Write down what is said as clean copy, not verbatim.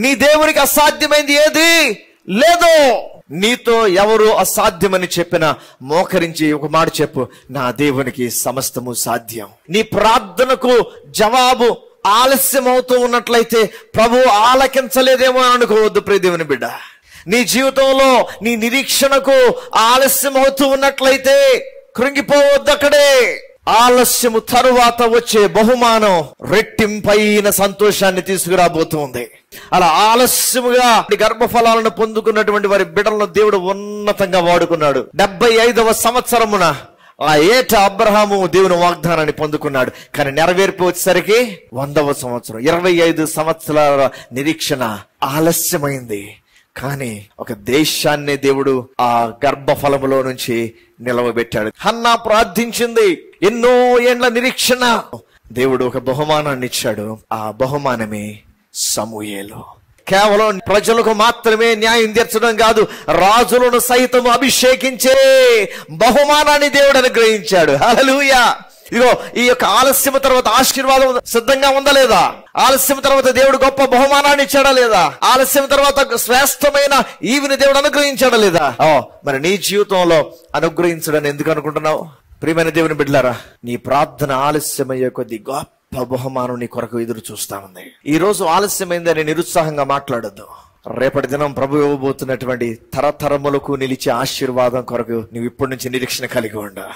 నీ దేవునికి అసాధ్యమైంది ఏది లేదు. నీతో ఎవరు అసాధ్యమని చెప్పినా మోకరించి ఒక మాట చెప్పు, నా దేవునికి సమస్తము సాధ్యం. నీ ప్రార్థనకు జవాబు ఆలస్యం అవుతూ ఉన్నట్లయితే ప్రభు ఆలకించలేదేమో అనుకోవద్దు ప్రియ దేవుని బిడ్డ. నీ జీవితంలో నీ నిరీక్షణకు ఆలస్యం అవుతూ ఉన్నట్లయితే కృంగిపోవద్దు. అక్కడే ఆలస్యము తరువాత వచ్చే బహుమానం రెట్టింపైన సంతోషాన్ని తీసుకురాబోతుంది. అలా ఆలస్యముగా గర్భఫలాలను పొందుకున్నటువంటి వారి బిడ్డలను దేవుడు ఉన్నతంగా వాడుకున్నాడు. 75వ సంవత్సరమున ఆ ఏట అబ్రహాము దేవుని వాగ్దానాన్ని పొందుకున్నాడు. కానీ నెరవేర్పు వచ్చేసరికి 100వ సంవత్సరం. 25 సంవత్సరాల నిరీక్షణ ఆలస్యమైంది. కానీ ఒక దేశాన్ని దేవుడు ఆ గర్భఫలములో నుంచి నిలవబెట్టాడు. హన్నా ప్రార్థించింది, ఎన్నో ఏండ్ల నిరీక్షణ. దేవుడు ఒక బహుమానాన్ని ఇచ్చాడు. ఆ బహుమానమే సమూయేలు. కేవలం ప్రజలకు మాత్రమే న్యాయం తీర్చడం కాదు, రాజులను సైతం అభిషేకించే బహుమానాన్ని దేవుడు అనుగ్రహించాడు. హల్లెలూయా. ఇదిగో ఈ యొక్క ఆలస్యం తర్వాత ఆశీర్వాదం సిద్ధంగా ఉందా లేదా? ఆలస్యం తర్వాత దేవుడు గొప్ప బహుమానాన్ని ఇచ్చాడా లేదా? ఆలస్యం తర్వాత శ్రేష్టమైన ఈవిని దేవుడు అనుగ్రహించాడా లేదా? మరి నీ జీవితంలో అనుగ్రహించడని ఎందుకు అనుకుంటున్నావు? ప్రియమైన దేవుని బిడ్డలారా, నీ ప్రార్థన ఆలస్యమయ్యే కొద్ది గొప్ప బహుమానం నీ కొరకు ఎదురు చూస్తా ఉంది. ఈ రోజు ఆలస్యమైందని నిరుత్సాహంగా మాట్లాడొద్దు. రేపటి దినం ప్రభు ఇవ్వబోతున్నటువంటి తరతరములకు నిలిచే ఆశీర్వాదం కొరకు నువ్వు ఇప్పటి నుంచి నిరీక్షణ కలిగి ఉండు.